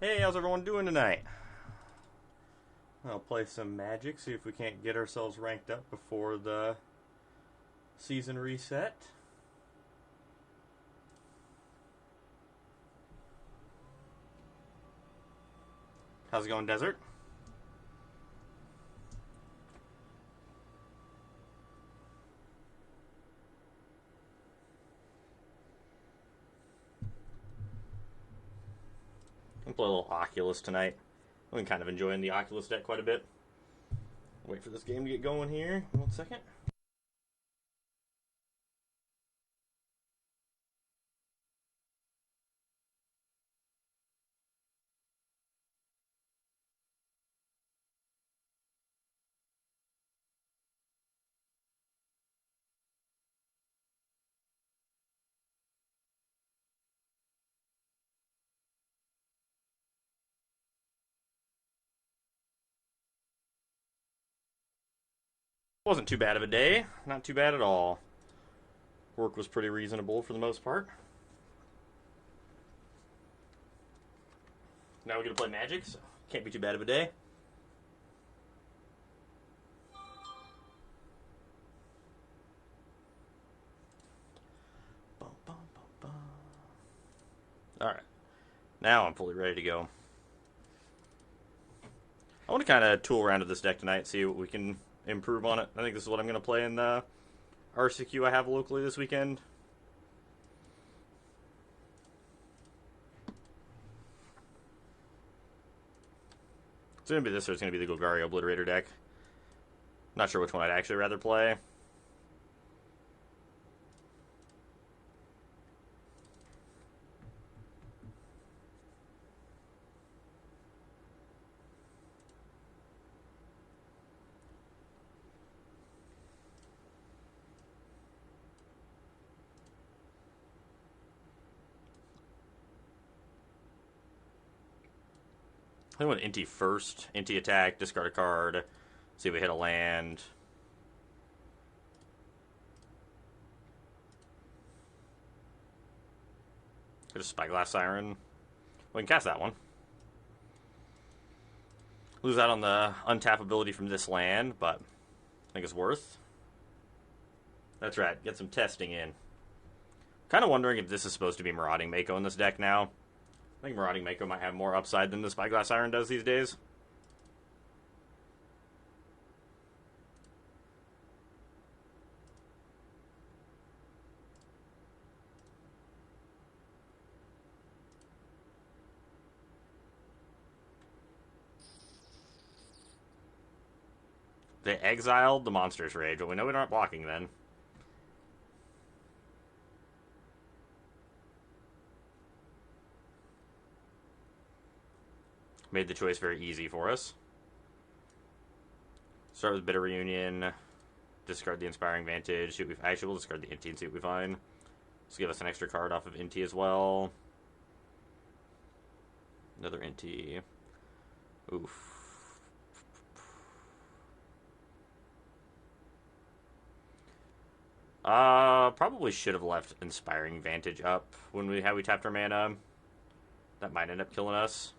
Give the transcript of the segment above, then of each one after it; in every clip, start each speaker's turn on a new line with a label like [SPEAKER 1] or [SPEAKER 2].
[SPEAKER 1] Hey, how's everyone doing tonight? I'll play some Magic, see if we can't get ourselves ranked up before the season reset. How's it going, Desert? I'm playing a little Oculus tonight. I've been kind of enjoying the Oculus deck quite a bit. Wait for this game to get going here. 1 second. Wasn't too bad of a day. Not too bad at all. Work was pretty reasonable for the most part. Now we're going to play Magic, so can't be too bad of a day. Alright. Now I'm fully ready to go. I want to kind of tool around with this deck tonight, see what we can improve on it. I think this is what I'm going to play in the RCQ I have locally this weekend. It's going to be this or it's going to be the Golgari Obliterator deck. Not sure which one I'd actually rather play. I think with Inti first. Inti attack, discard a card, see if we hit a land. Get a Spyglass Siren. We can cast that one. Lose out on the untap ability from this land, but I think it's worth. That's right, get some testing in. Kind of wondering if this is supposed to be Marauding Mako in this deck now. I think Marauding Mako might have more upside than the Spyglass Siren does these days. They exiled the Monster's Rage, but we know we're not blocking then. Made the choice very easy for us. Start with Bitter Reunion. Discard the Inspiring Vantage. Actually, we'll discard the Inti and see what we find. Let's give us an extra card off of Inti as well. Another Inti. Oof. Probably should have left Inspiring Vantage up when we tapped our mana. That might end up killing us.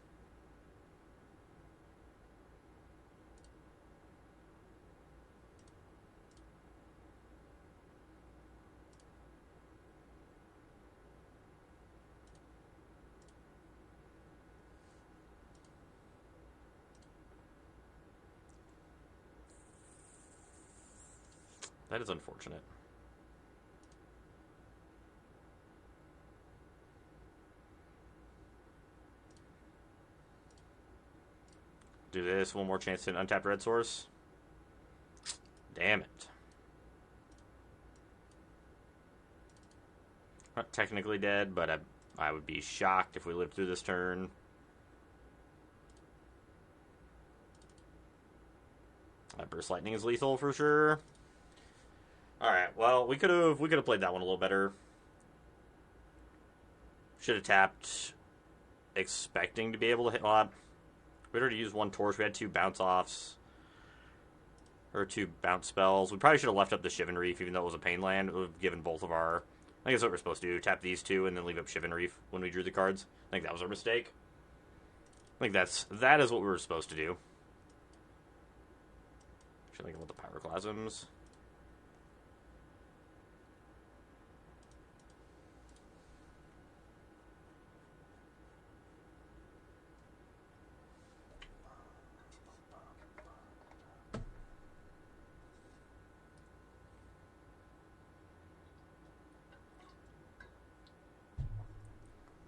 [SPEAKER 1] That is unfortunate. Do this. One more chance to an untapped red source. Damn it. Not technically dead, but I would be shocked if we lived through this turn. That Burst Lightning is lethal for sure. Alright, well, we could have played that one a little better. Should have tapped expecting to be able to hit a lot. We'd already used one torch. We had 2 bounce offs. Or 2 bounce spells. We probably should have left up the Shivan Reef, even though it was a pain land. It would have given both of our... I think that's what we're supposed to do. Tap these 2 and then leave up Shivan Reef when we drew the cards. I think that was our mistake. think that is what we were supposed to do. Should I think about the pyroclasms?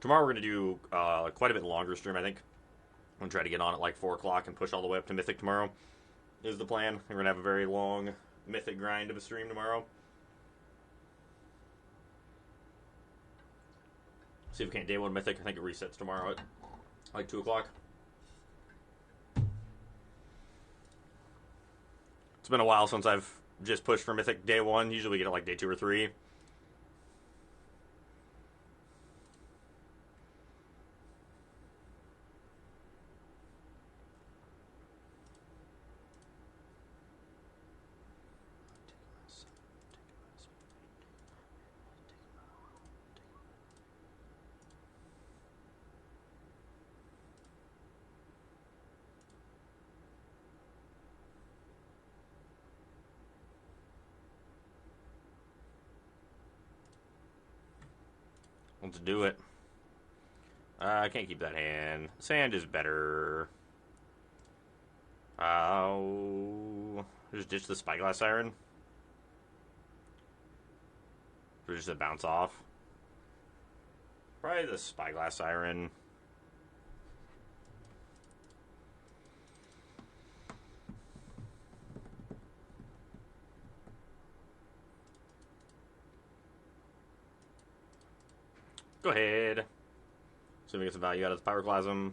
[SPEAKER 1] Tomorrow we're going to do quite a bit longer stream, I think. I'm going to try to get on at like 4 o'clock and push all the way up to Mythic tomorrow, is the plan. We're going to have a very long Mythic grind of a stream tomorrow. See if we can't day 1 Mythic. I think it resets tomorrow at like 2 o'clock. It's been a while since I've just pushed for Mythic day 1. Usually we get it like day 2 or 3. Let's do it. I can't keep that hand. Sand is better. Just ditch the Spyglass Siren. Or just a bounce off. Probably the Spyglass Siren. Go ahead. See if we get some value out of the Pyroclasm.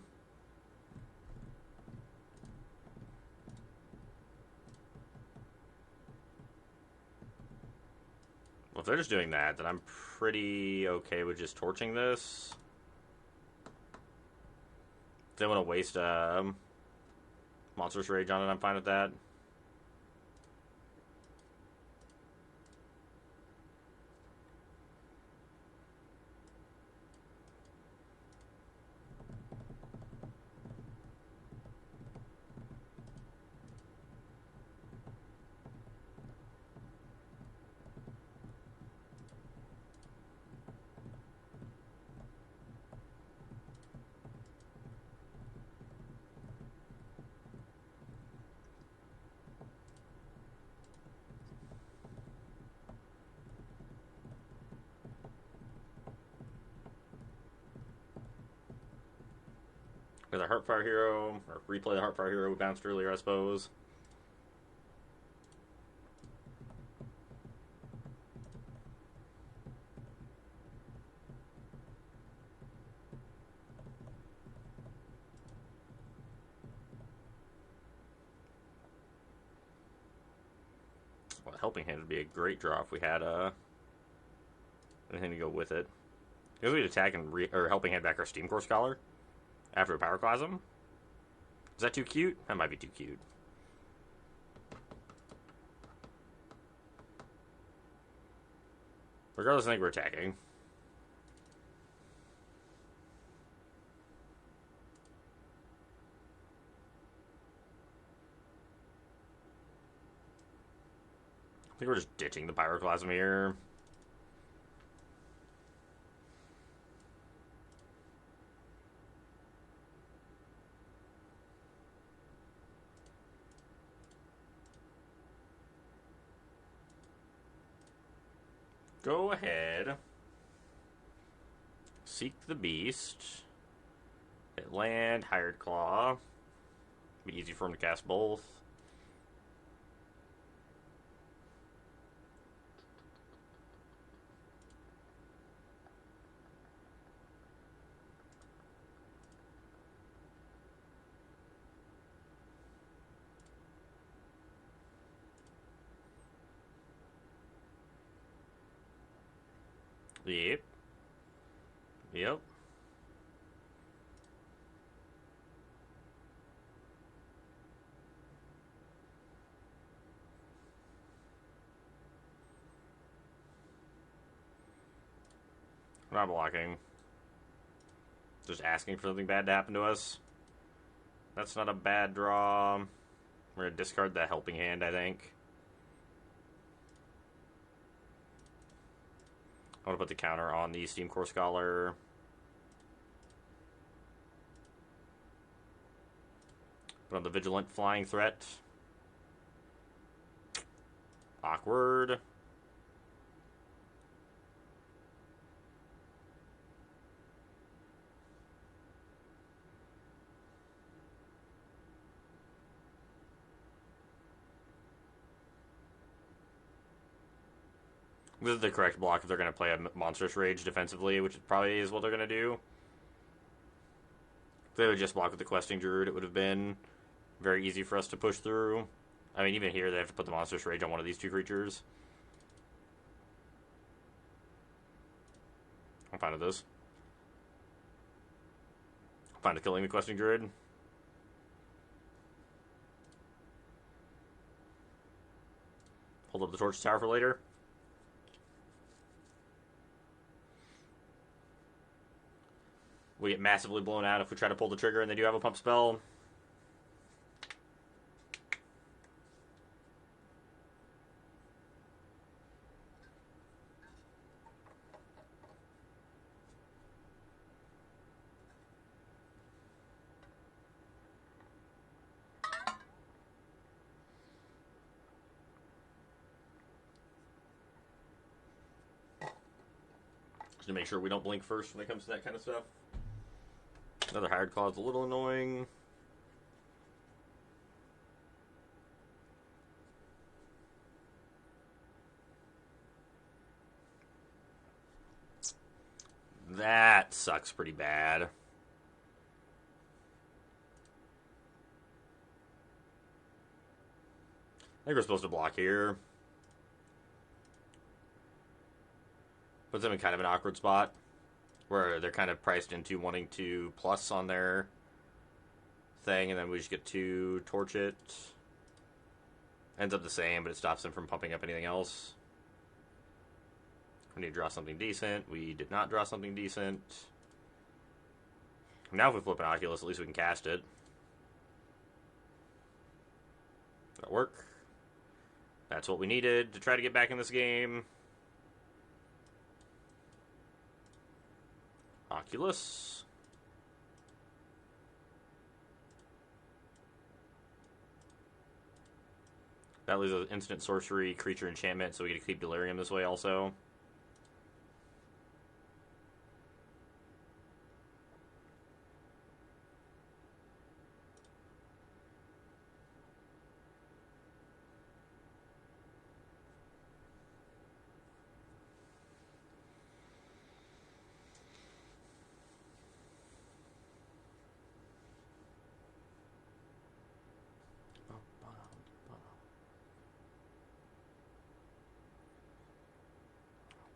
[SPEAKER 1] Well, if they're just doing that, then I'm pretty okay with just torching this. If they want to waste Monstrous Rage on it, I'm fine with that. With a Heartfire Hero, or replay the Heartfire Hero we bounced earlier, I suppose. Well, Helping Hand would be a great draw if we had anything to go with it. Because we'd attack and or Helping Hand back our Steam Core Scholar after a Pyroclasm. Is that too cute? That might be too cute. Regardless, I think we're attacking. I think we're just ditching the Pyroclasm here. Go ahead. Seek the Beast. Hit land, Hired Claw. Be easy for him to cast both. Yep. Yep. We're not blocking. Just asking for something bad to happen to us. That's not a bad draw. We're going to discard the helping hand, I think. I want to put the counter on the Steam Core Scholar. Put on the Vigilant Flying Threat. Awkward. This is the correct block if they're going to play a Monstrous Rage defensively, which probably is what they're going to do. If they would just block with the Questing Druid, it would have been very easy for us to push through. I mean, even here, they have to put the Monstrous Rage on one of these two creatures. I'm fine with this. I'm fine with killing the Questing Druid. Hold up the Torch Tower for later. We get massively blown out if we try to pull the trigger and they do have a pump spell. Just to make sure we don't blink first when it comes to that kind of stuff. Another Hired Claw is a little annoying. That sucks pretty bad. I think we're supposed to block here. Puts them in kind of an awkward spot where they're kind of priced into wanting to plus on their thing, and then we just get to torch it. Ends up the same, but it stops them from pumping up anything else. We need to draw something decent. We did not draw something decent. Now if we flip an Oculus, at least we can cast it. That'll work. That's what we needed to try to get back in this game. Oculus. That leaves an instant sorcery, creature enchantment, so we get to keep Delirium this way also.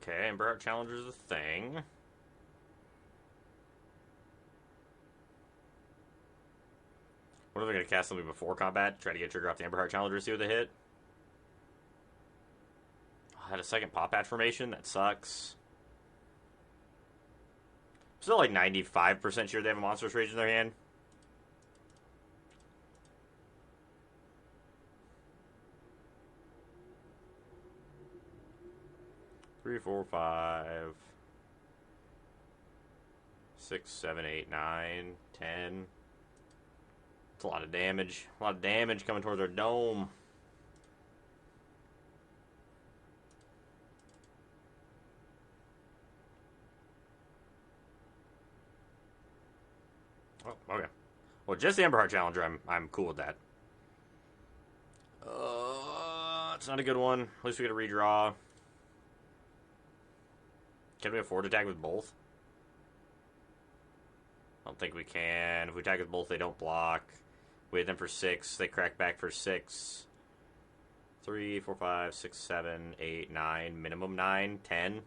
[SPEAKER 1] Okay, Emberheart Challenger's a thing. What if they're going to cast something before combat? Try to get a trigger off the Emberheart Challenger to see what they hit? I had a second Pop Patch formation? That sucks. Still like 95% sure they have a Monstrous Rage in their hand. Three, 4, 5, 6, 7, 8, 9, 10. It's a lot of damage. A lot of damage coming towards our dome. Oh, okay. Well, just the Emberheart Challenger, I'm cool with that. It's not a good one. At least we get a redraw. Can we afford to tag with both? I don't think we can. If we tag with both, they don't block. We hit them for 6. They crack back for 6. 3, 4, 5, 6, 7, 8, 9. Minimum 9, 10,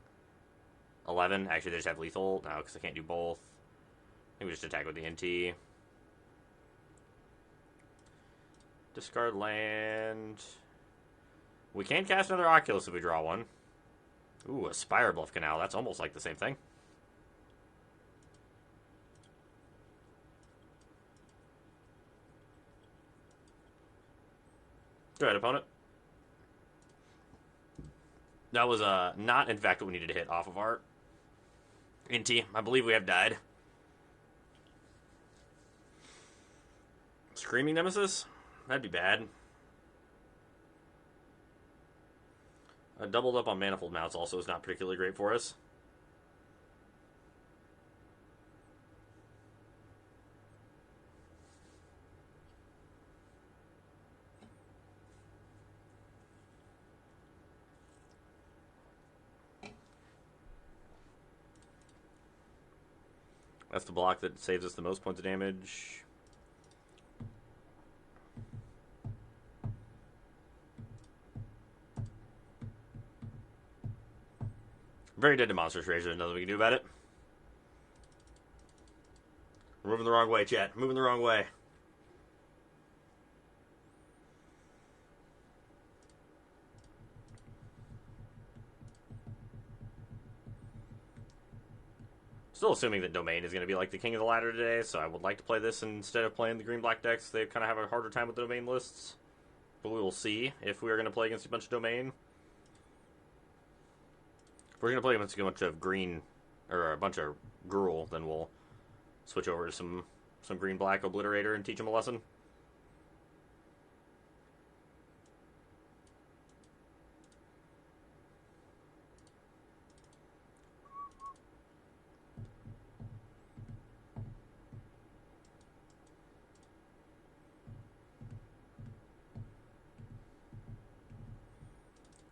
[SPEAKER 1] 11. Actually, they just have lethal. No, because I can't do both. I think we just attack with the NT. Discard land. We can cast another Oculus if we draw one. Ooh, a Spire Bluff Canal. That's almost like the same thing. Go ahead, opponent. That was not, in fact, what we needed to hit off of our Inti. I believe we have died. Screaming Nemesis? That'd be bad. Doubled up on Manifold Mounts also is not particularly great for us. That's the block that saves us the most points of damage. Very dead to Monstrous Rage. There's nothing we can do about it. We're moving the wrong way, chat. Moving the wrong way. Still assuming that Domain is going to be like the king of the ladder today, so I would like to play this instead of playing the green-black decks. They kind of have a harder time with the Domain lists. But we will see if we are going to play against a bunch of Domain. If we're going to play against a bunch of green, or a bunch of Gruul, then we'll switch over to some green-black Obliterator and teach them a lesson.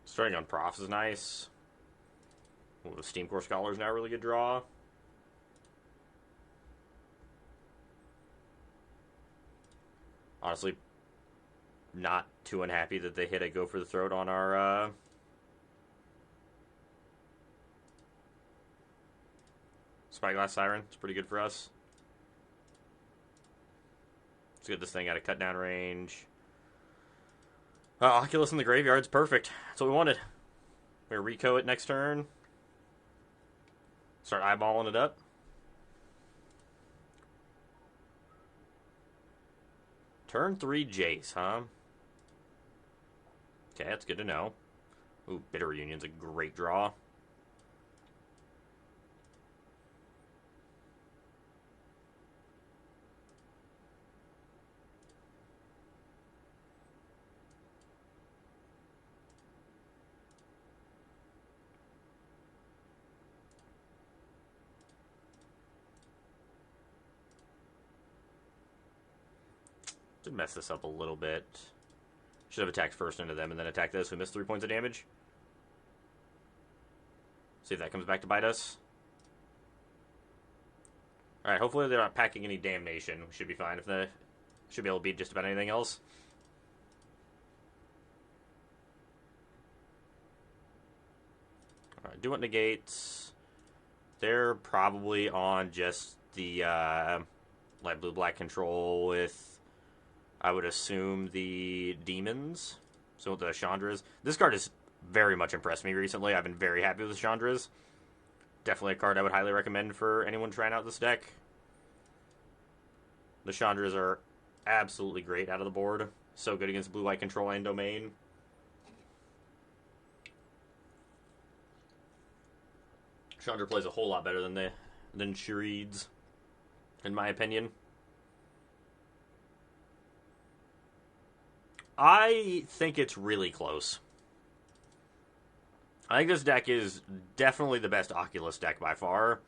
[SPEAKER 1] Starting on Profs is nice. Well, the Steam Core Scholar is now a really good draw. Honestly, not too unhappy that they hit a Go for the Throat on our Spyglass Siren. It's pretty good for us. Let's get this thing out of cut down range. Oculus in the graveyard's perfect. That's what we wanted. We're going to reco it next turn. Start eyeballing it up. Turn 3 Jace, huh? Okay, that's good to know. Ooh, Bitter Reunion's a great draw. To mess this up a little bit. Should have attacked first into them and then attacked this. We missed 3 points of damage. See if that comes back to bite us. Alright, hopefully they're not packing any damnation. We should be fine. If they should be able to beat just about anything else. Alright, do what negates. They're probably on just the light blue-black control with, I would assume, the demons. So with the Chandras. This card has very much impressed me recently. I've been very happy with the Chandras. Definitely a card I would highly recommend for anyone trying out this deck. The Chandras are absolutely great out of the board. So good against blue-white control and Domain. Chandra plays a whole lot better than Shreeds, in my opinion. I think it's really close. I think this deck is definitely the best Oculus deck by far,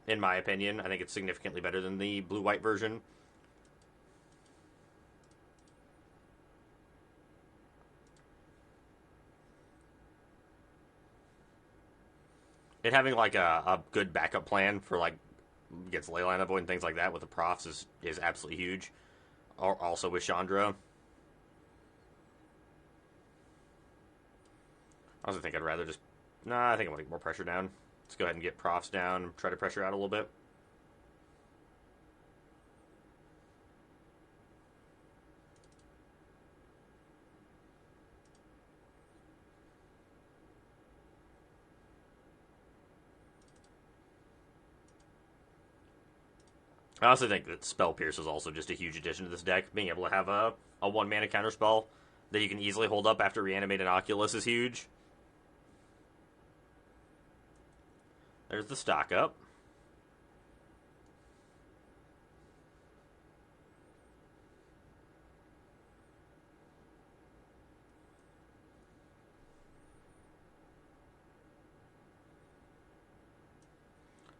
[SPEAKER 1] in my opinion. I think it's significantly better than the blue-white version. It having like a good backup plan for like against Leyline Avoid and things like that with the Profs is absolutely huge. Also with Chandra. I also think I'd rather just... Nah, I think I want to get more pressure down. Let's go ahead and get Profs down. Try to pressure out a little bit. I also think that Spell Pierce is also just a huge addition to this deck. Being able to have a 1-mana counterspell that you can easily hold up after reanimated Oculus is huge. There's the stock up.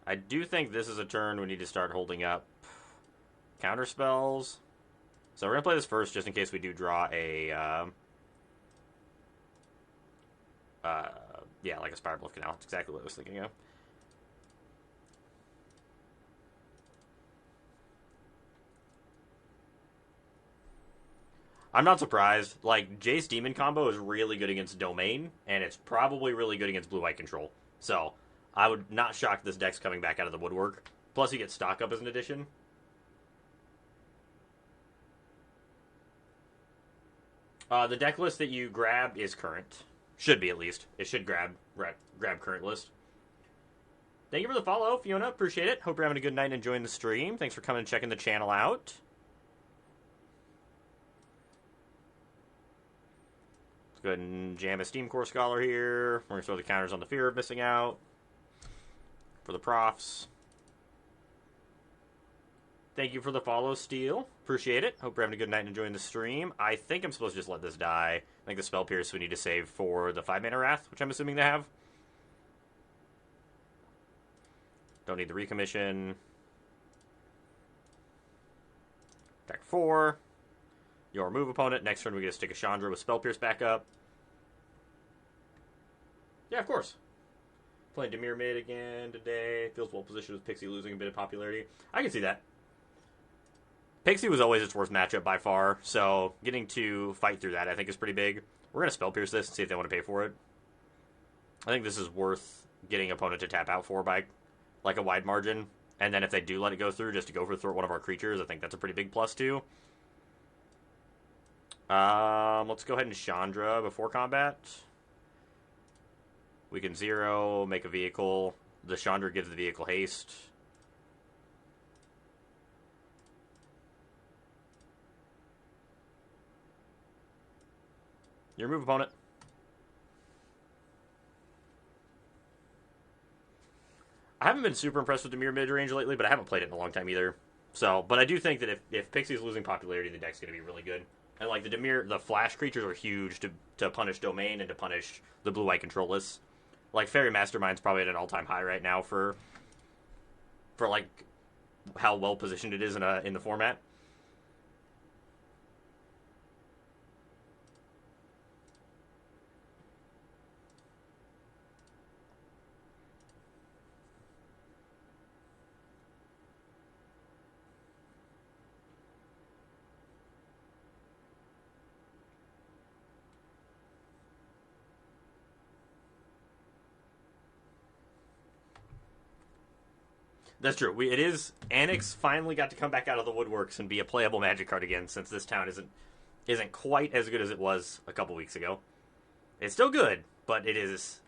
[SPEAKER 1] I do think this is a turn we need to start holding up counter spells. So we're going to play this first just in case we do draw a... yeah, like a Spiral Canal. That's exactly what I was thinking of. I'm not surprised. Like, Jace Demon combo is really good against Domain, and it's probably really good against Blue-White Control. So, I would not shock this deck's coming back out of the woodwork. Plus, you get stock up as an addition. The deck list that you grab is current. Should be, at least. It should grab current list. Thank you for the follow, Fiona. Appreciate it. Hope you're having a good night and enjoying the stream. Thanks for coming and checking the channel out. Let's go ahead and jam a Steam Core Scholar here. We're going to throw the counters on the fear of missing out for the profs. Thank you for the follow, Steel. Appreciate it. Hope you're having a good night and enjoying the stream. I think I'm supposed to just let this die. I think the Spell Pierce we need to save for the 5-mana Wrath, which I'm assuming they have. Don't need the recommission. Attack 4. You'll remove opponent. Next turn we get to stick a Chandra with Spell Pierce back up. Yeah, of course. Playing Dimir mid again today. Feels well positioned with Pixie losing a bit of popularity. I can see that. Pixie was always its worst matchup by far, so getting to fight through that I think is pretty big. We're going to Spell Pierce this and see if they want to pay for it. I think this is worth getting opponent to tap out for by like a wide margin. And then if they do let it go through, just to go for one of our creatures, I think that's a pretty big plus too. Let's go ahead and Chandra before combat. We can 0, make a vehicle. The Chandra gives the vehicle haste. You remove opponent. I haven't been super impressed with the Dimir mid-range lately, but I haven't played it in a long time either. So, but I do think that if Pixie's losing popularity, the deck's going to be really good. And like the Dimir, the flash creatures are huge to punish Domain and to punish the blue-white control lists. Like Fairy Mastermind's probably at an all-time high right now for like how well positioned it is in the format. That's true. It is. Annex finally got to come back out of the woodworks and be a playable Magic card again, since this town isn't quite as good as it was a couple weeks ago. It's still good, but it is.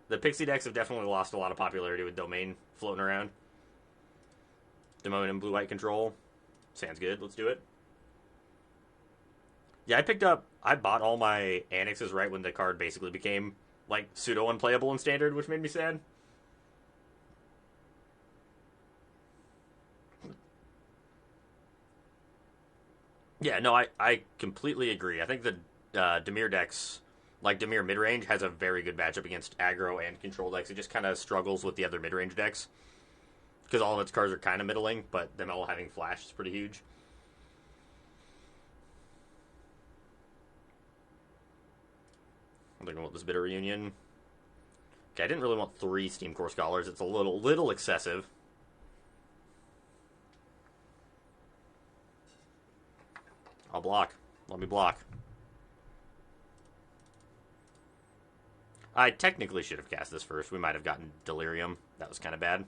[SPEAKER 1] The Pixie decks have definitely lost a lot of popularity with Domain floating around. Domain and blue-white control. Sounds good. Let's do it. Yeah, I bought all my Annexes right when the card basically became like pseudo unplayable in Standard, which made me sad. Yeah, no, I completely agree. I think the Dimir decks, like Dimir midrange, has a very good matchup against aggro and control decks. It just kind of struggles with the other midrange decks because all of its cards are kind of middling, but them all having flash is pretty huge. I'm thinking about this Bitter Reunion. Okay, I didn't really want 3 Steam Core Scholars. It's a little excessive. I'll block. Let me block. I technically should have cast this first. We might have gotten Delirium. That was kind of bad.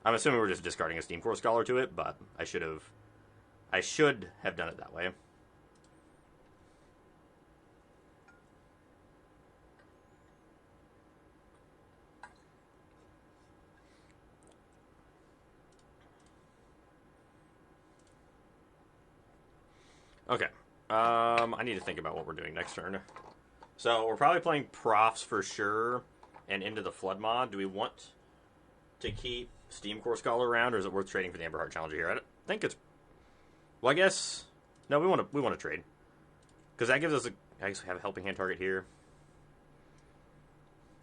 [SPEAKER 1] I'm assuming we're just discarding a Steam Core Scholar to it, but I should have done it that way. Okay. I need to think about what we're doing next turn. So we're probably playing profs for sure, and into the flood mod. Do we want to keep Steam Core Scholar around, or is it worth trading for the Amber Heart Challenger here? I don't think it's. Well, I guess no. We want to trade because that gives us a. I guess we have a helping hand target here.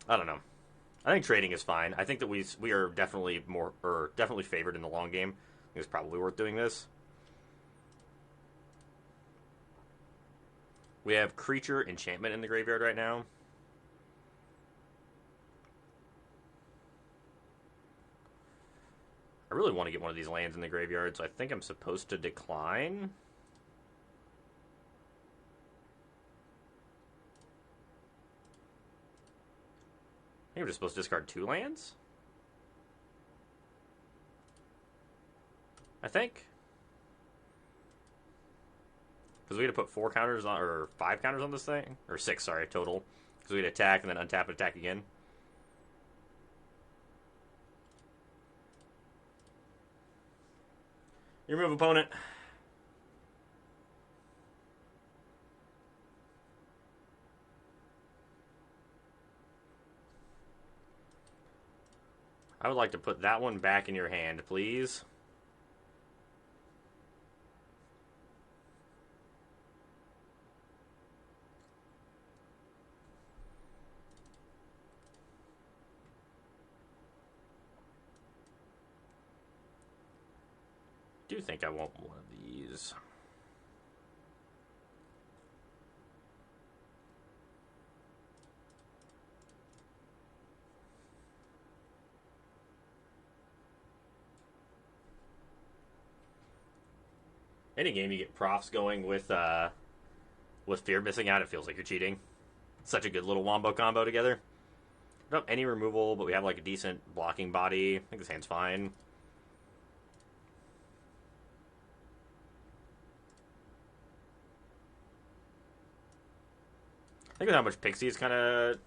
[SPEAKER 1] I don't know. I think trading is fine. I think that we are definitely definitely favored in the long game. I think it's probably worth doing this. We have creature enchantment in the graveyard right now. I really want to get one of these lands in the graveyard, so I think I'm supposed to decline. I think I'm just supposed to discard 2 lands? I think. Because we had to put 4 counters on, or 5 counters on this thing? Or 6, sorry, total. Because we had to attack and then untap and attack again. You remove opponent. I would like to put that one back in your hand, please. I do think I want one of these. Any game you get profs going with Fear missing out, it feels like you're cheating. Such a good little wombo combo together. Don't have any removal, but we have like a decent blocking body. I think this hand's fine. I think with how much Pixie is kind of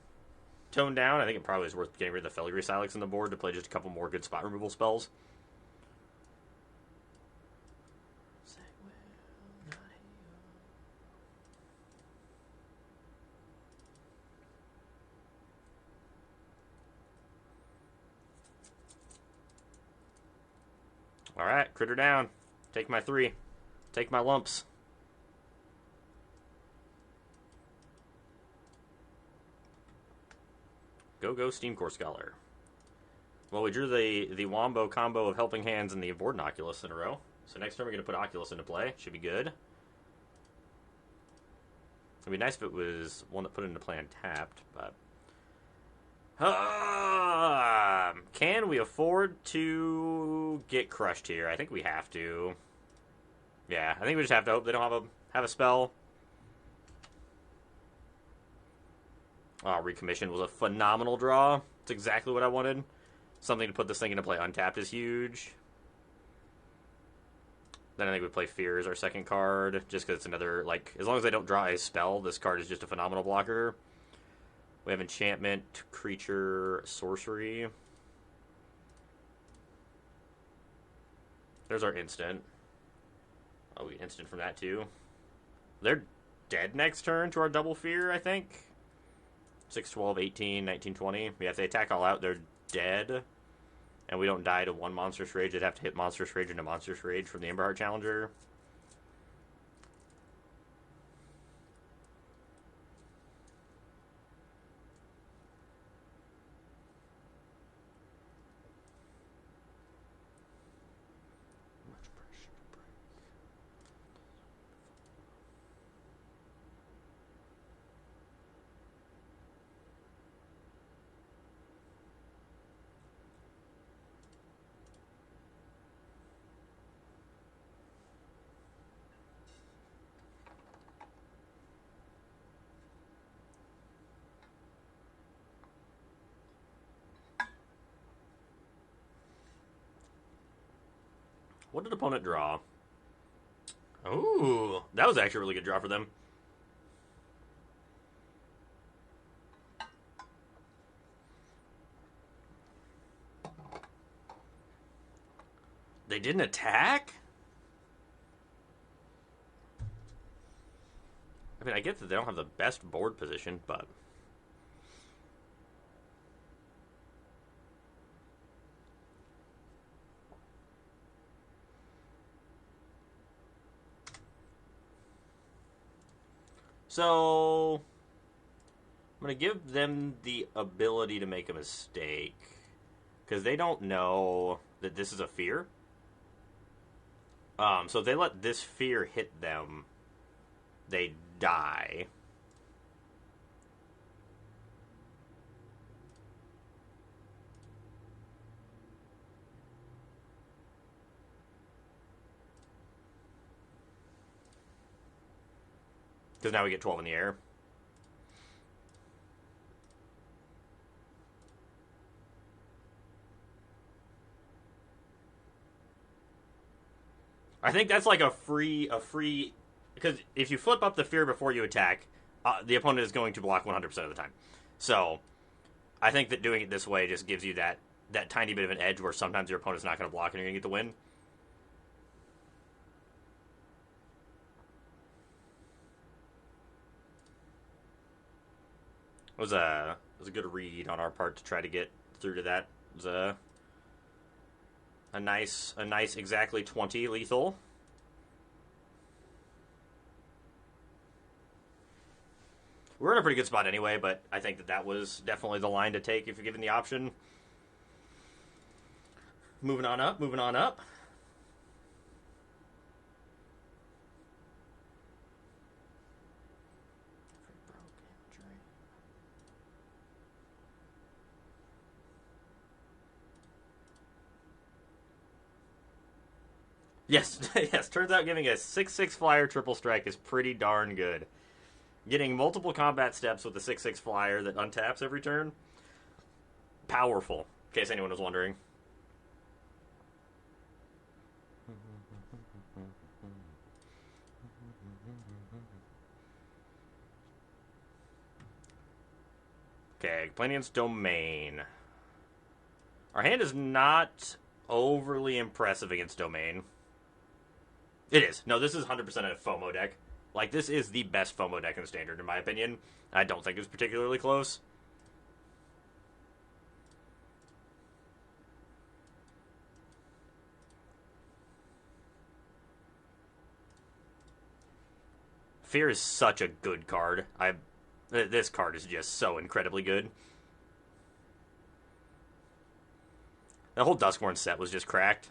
[SPEAKER 1] toned down, I think it probably is worth getting rid of the Filigree Silex on the board to play just a couple more good spot removal spells. Alright, critter down. Take my 3. Take my lumps. Go Steam Core Scholar. Well, we drew the Wombo combo of Helping Hands and the Abort Oculus in a row. So next turn we're going to put Oculus into play. Should be good. It'd be nice if it was one that put into play untapped, but... can we afford to get crushed here? I think we have to. Yeah, I think we just have to hope they don't have a spell. Oh, Recommission was a phenomenal draw. It's exactly what I wanted. Something to put this thing into play untapped is huge. Then I think we play Fear as our second card, just because it's another, like, as long as they don't draw a spell, this card is just a phenomenal blocker. We have Enchantment, Creature, Sorcery. There's our instant. Oh, we instant from that too. They're dead next turn to our double Fear, I think. 6, 12, 18, 19, 20. Yeah, if they attack all out, they're dead. And we don't die to 1 Monstrous Rage. They'd have to hit Monstrous Rage into Monstrous Rage from the Amber Heart Challenger. What did opponent draw? Ooh, that was actually a really good draw for them. They didn't attack? I mean, I get that they don't have the best board position, but... So, I'm going to give them the ability to make a mistake. Because they don't know that this is a fear. So if they let this fear hit them, they die. Because now we get 12 in the air. I think that's like a free, because if you flip up the fear before you attack, the opponent is going to block 100% of the time. So, I think that doing it this way just gives you that tiny bit of an edge where sometimes your opponent's not going to block and you're going to get the win. It was a good read on our part to try to get through to that. It was a nice exactly 20 lethal. We're in a pretty good spot anyway, but I think that was definitely the line to take if you're given the option. Moving on up. Yes, yes. Turns out giving a 6/6 flyer triple strike is pretty darn good. Getting multiple combat steps with the 6/6 flyer that untaps every turn. Powerful, in case anyone was wondering. Okay, Planian's Domain. Our hand is not overly impressive against Domain. It is. No, this is 100% a FOMO deck. Like, this is the best FOMO deck in the Standard, in my opinion. I don't think it's particularly close. Fear is such a good card. This card is just so incredibly good. The whole Duskborn set was just cracked.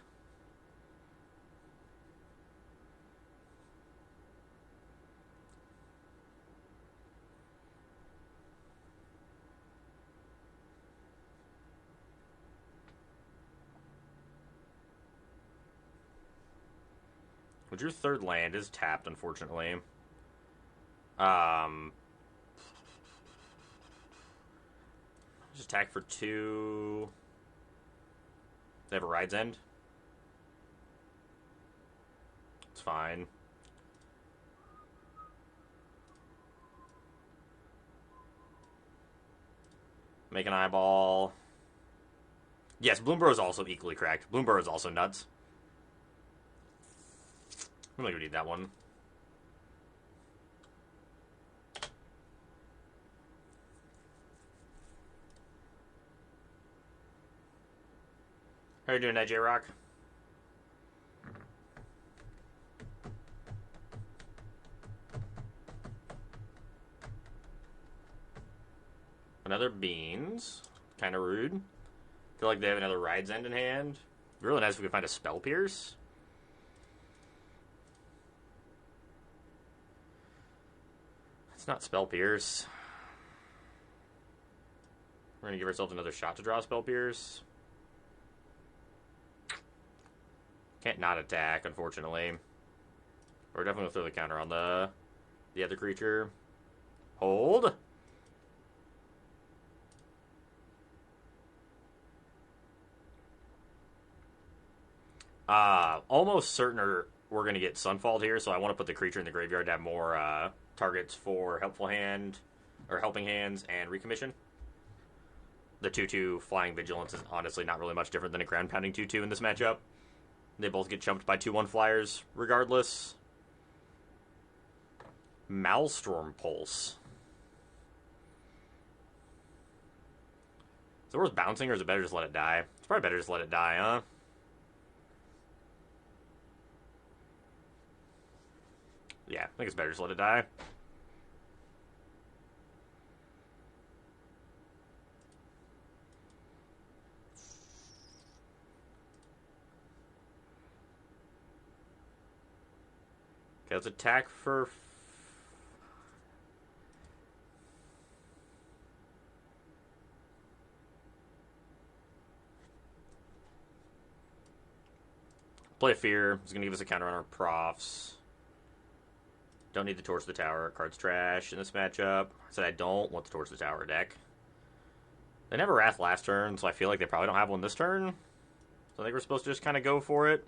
[SPEAKER 1] But your third land is tapped, unfortunately. Just attack for 2. They have a Ride's End. It's fine. Make an eyeball. Yes, Bloomburrow is also equally cracked. Bloomburrow is also nuts. I'm gonna need that one. How are you doing, J-Rock? Another Beans. Kind of rude. Feel like they have another Ride's End in hand. Really nice if we could find a Spell Pierce. It's not Spell Pierce. We're going to give ourselves another shot to draw Spell Pierce. Can't not attack, unfortunately. We're definitely going to throw the counter on the other creature. Hold. Almost certain we're going to get Sunfall here, so I want to put the creature in the graveyard to have more targets for Helpful Hand, or Helping Hands, and Recommission. The 2/2 Flying Vigilance is honestly not really much different than a Ground Pounding 2/2 in this matchup. They both get chumped by 2/1 flyers, regardless. Maelstrom Pulse. Is it worth bouncing, or is it better just let it die? It's probably better just let it die, huh? Yeah, I think it's better just let it die. Okay, let's attack for... Play Fear. It's going to give us a counter on our profs. Don't need to torch the tower. Card's trash in this matchup. I said I don't want to torch the tower deck. They never Wrath last turn, so I feel like they probably don't have one this turn. So I think we're supposed to just kind of go for it.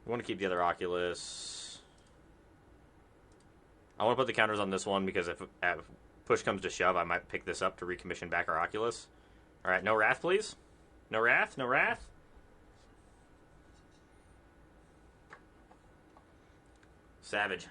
[SPEAKER 1] We want to keep the other Oculus. I want to put the counters on this one because if push comes to shove, I might pick this up to recommission back our Oculus. Alright, no Wrath, please. No Wrath, no Wrath. Savage.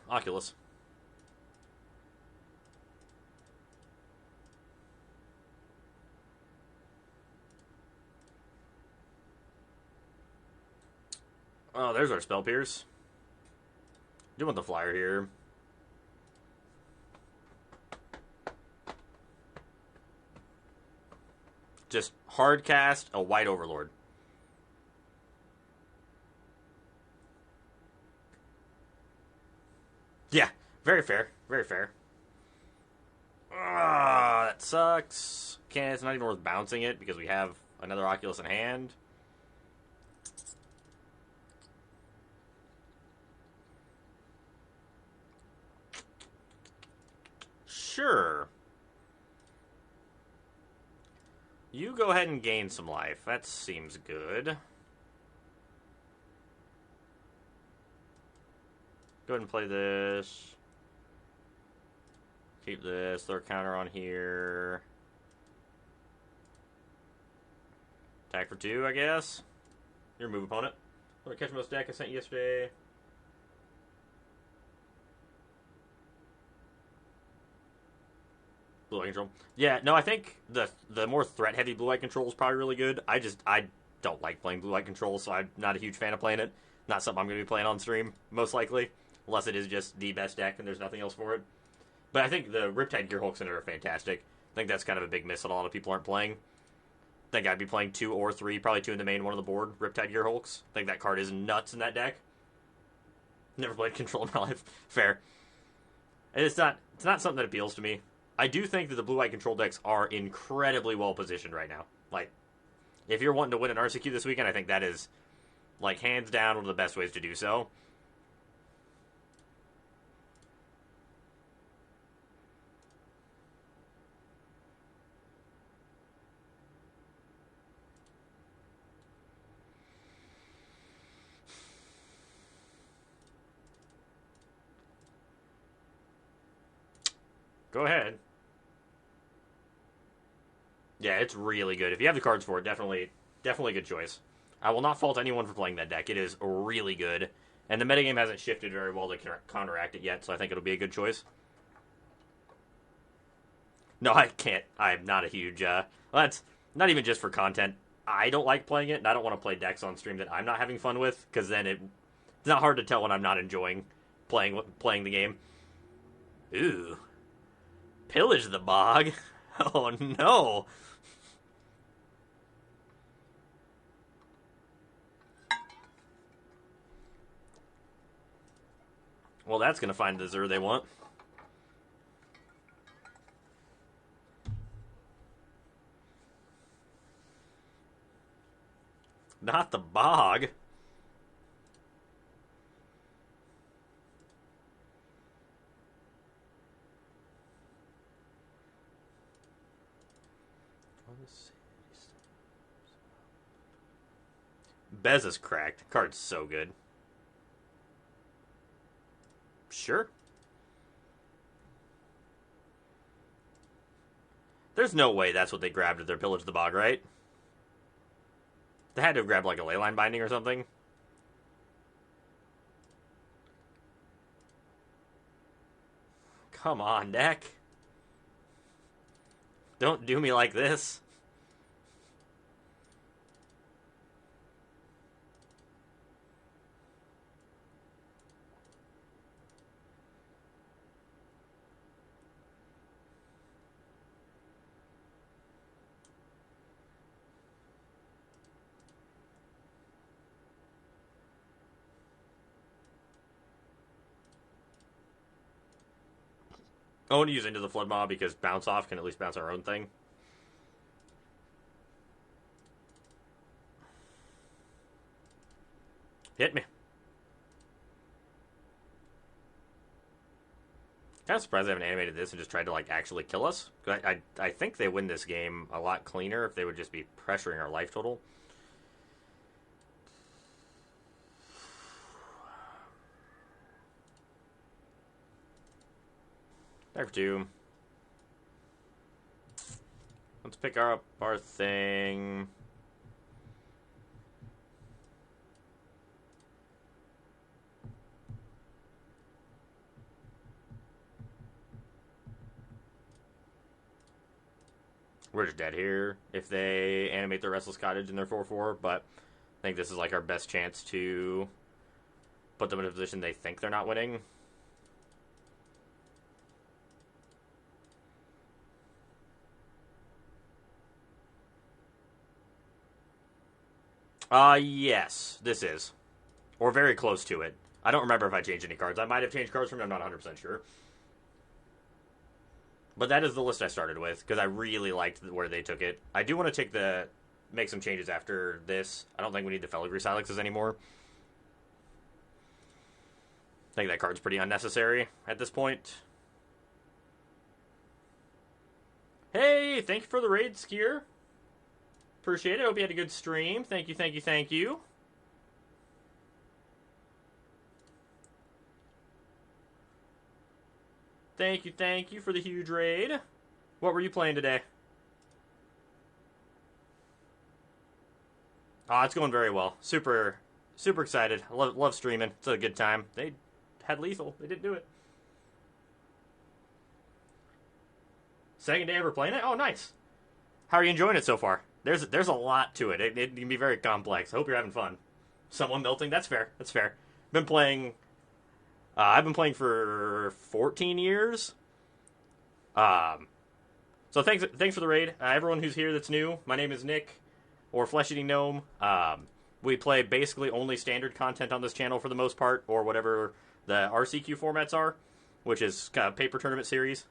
[SPEAKER 1] Oculus. Oh, there's our Spell Pierce. Do want the flyer here. Just hard cast a White Overlord. Yeah, very fair. Very fair. Ah, that sucks. Can't. It's not even worth bouncing it because we have another Oculus in hand. Sure. You go ahead and gain some life. That seems good. Go ahead and play this. Keep this. Throw a counter on here. Attack for 2, I guess. Your move, opponent. Let me catch most deck I sent you yesterday. Blue-white control. Yeah, no, I think the more threat-heavy blue-white control is probably really good. I don't like playing blue-white control, so I'm not a huge fan of playing it. Not something I'm going to be playing on stream, most likely. Unless it is just the best deck and there's nothing else for it. But I think the Riptide Gearhulks in it are fantastic. I think that's kind of a big miss that a lot of people aren't playing. I think I'd be playing 2 or 3, probably 2 in the main, 1 on the board. Riptide Gearhulks. I think that card is nuts in that deck. Never played control in my life. Fair. It's not something that appeals to me. I do think that the blue-white control decks are incredibly well positioned right now. Like, if you're wanting to win an RCQ this weekend, I think that is, like, hands down one of the best ways to do so. Go ahead. Yeah, it's really good. If you have the cards for it, definitely a good choice. I will not fault anyone for playing that deck. It is really good. And the metagame hasn't shifted very well to counteract it yet, so I think it'll be a good choice. No, I can't. I'm not a huge... that's not even just for content. I don't like playing it, and I don't want to play decks on stream that I'm not having fun with, because then it's not hard to tell when I'm not enjoying playing the game. Ooh. Pillage the Bog? Oh, no. Well, that's going to find the Zur they want. Not the Bog. Bez is cracked. Card's so good. Sure. There's no way that's what they grabbed at their Pillage the Bog, right? They had to have grabbed like a leyline binding or something. Come on, deck. Don't do me like this. I want to use Into the Flood Mob because Bounce Off can at least bounce our own thing. Hit me. Kind of surprised they haven't animated this and just tried to like actually kill us. I think they win this game a lot cleaner if they would just be pressuring our life total. Back for 2. Let's pick up our thing. We're just dead here if they animate their Restless Cottage in their 4/4, but I think this is like our best chance to put them in a position they think they're not winning. Yes, this is. Or very close to it. I don't remember if I changed any cards. I might have changed cards from it, I'm not 100% sure. But that is the list I started with, because I really liked where they took it. I do want to make some changes after this. I don't think we need the Filigree Silexes anymore. I think that card's pretty unnecessary at this point. Hey, thank you for the raid, Skier. Appreciate it. Hope you had a good stream. Thank you, thank you, thank you. Thank you for the huge raid. What were you playing today? It's going very well. Super excited. I love streaming. It's a good time. They had lethal. They didn't do it. Second day ever playing it? Oh, nice. How are you enjoying it so far? There's a lot to it. It can be very complex. I hope you're having fun. Someone melting? That's fair. That's fair. Been playing. I've been playing for 14 years. So thanks for the raid. Everyone who's here that's new. My name is Nick, or Flesh Eating Gnome. We play basically only standard content on this channel for the most part, or whatever the RCQ formats are, which is kind of paper tournament series.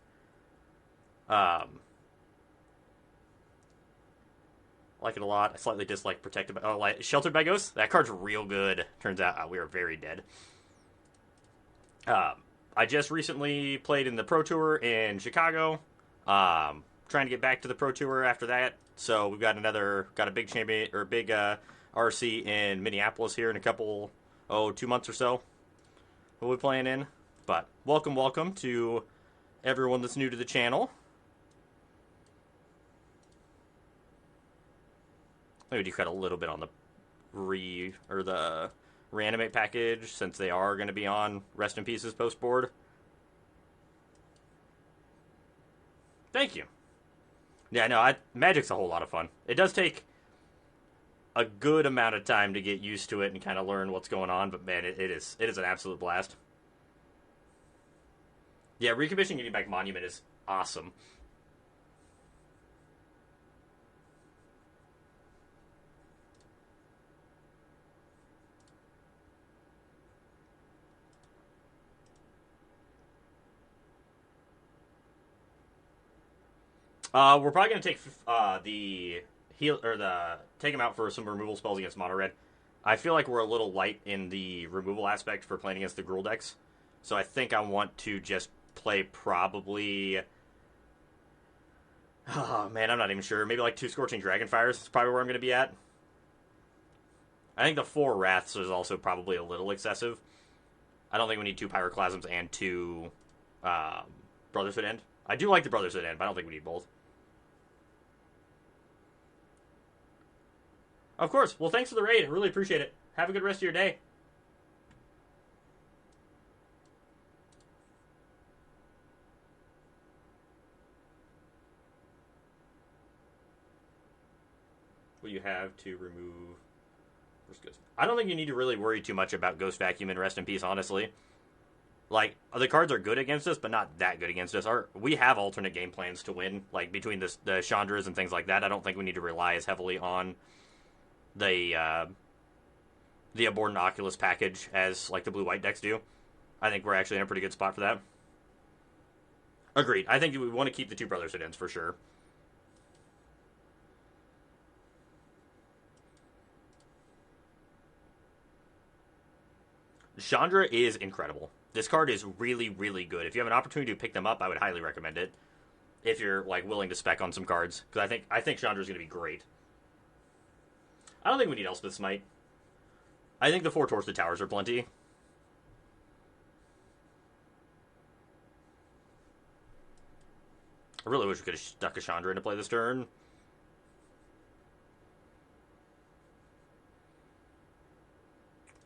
[SPEAKER 1] Like it a lot. I slightly dislike Protected by... Sheltered by Ghosts? That card's real good. Turns out we are very dead. I just recently played in the Pro Tour in Chicago. Trying to get back to the Pro Tour after that. So we've got a big champion, or big RC in Minneapolis here in a couple, 2 months or so. We'll be playing in. But welcome to everyone that's new to the channel. Maybe do cut a little bit on the reanimate package, since they are going to be on Rest in Pieces post board. Thank you. Yeah, no, Magic's a whole lot of fun. It does take a good amount of time to get used to it and kind of learn what's going on, but man, it is an absolute blast. Yeah, recommissioning getting back Monument is awesome. We're probably gonna take take him out for some removal spells against Mono Red. I feel like we're a little light in the removal aspect for playing against the Gruul decks, so I think I want to just play probably Oh, man, I'm not even sure. Maybe like 2 Scorching Dragonfires is probably where I'm going to be at. I think the 4 Wraths is also probably a little excessive. I don't think we need 2 Pyroclasms and 2 Brotherhood End. I do like the Brotherhood End, but I don't think we need both. Of course. Well, thanks for the raid. I really appreciate it. Have a good rest of your day. Will you have to remove... I don't think you need to really worry too much about Ghost Vacuum and Rest in Peace, honestly. Like, the cards are good against us, but not that good against us. We have alternate game plans to win, like between the Chandras and things like that. I don't think we need to rely as heavily on the Abhorrent Oculus package as like the blue-white decks do. I think we're actually in a pretty good spot for that. Agreed. I think we want to keep the 2 Brotherhood Ends for sure. Chandra is incredible. This card is really, really good. If you have an opportunity to pick them up, I would highly recommend it. If you're like willing to spec on some cards, because I think Chandra is going to be great. I don't think we need Elspeth's Smite. I think the 4 Torch to Towers are plenty. I really wish we could have stuck a Chandra into play this turn.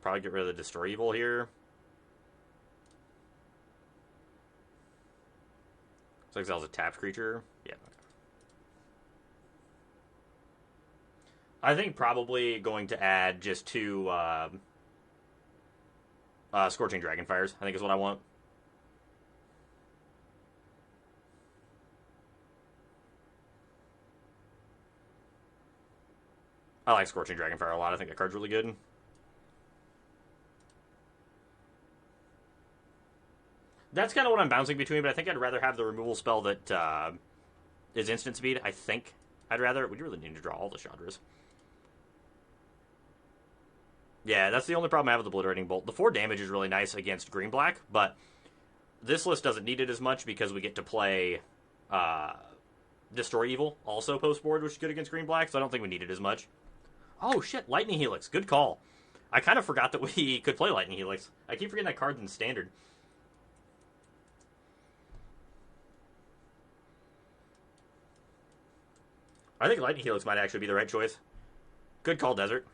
[SPEAKER 1] Probably get rid of the Destroy Evil here. So exiles a tapped creature. Yeah. I think probably going to add just 2 Scorching Dragonfires, I think is what I want. I like Scorching Dragonfire a lot. I think that card's really good. That's kind of what I'm bouncing between, but I think I'd rather have the removal spell that is instant speed. I think I'd rather... We really need to draw all the Chandras. Yeah, that's the only problem I have with the Obliterating Bolt. The 4 damage is really nice against green-black, but this list doesn't need it as much because we get to play Destroy Evil also post-board, which is good against green-black, so I don't think we need it as much. Oh, shit, Lightning Helix. Good call. I kind of forgot that we could play Lightning Helix. I keep forgetting that card's in Standard. I think Lightning Helix might actually be the right choice. Good call, Desert.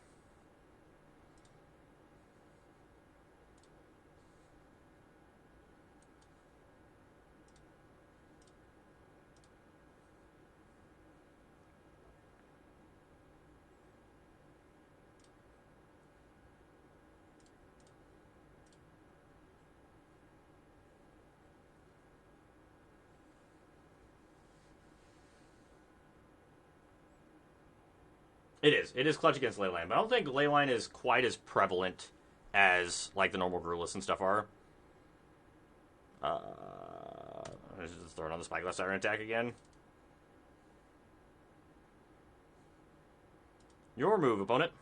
[SPEAKER 1] It is. It is clutch against Leyline, but I don't think Leyline is quite as prevalent as like the normal Gruulus and stuff are. Let's just throw it on the Spyglass Siren attack again. Your move, opponent.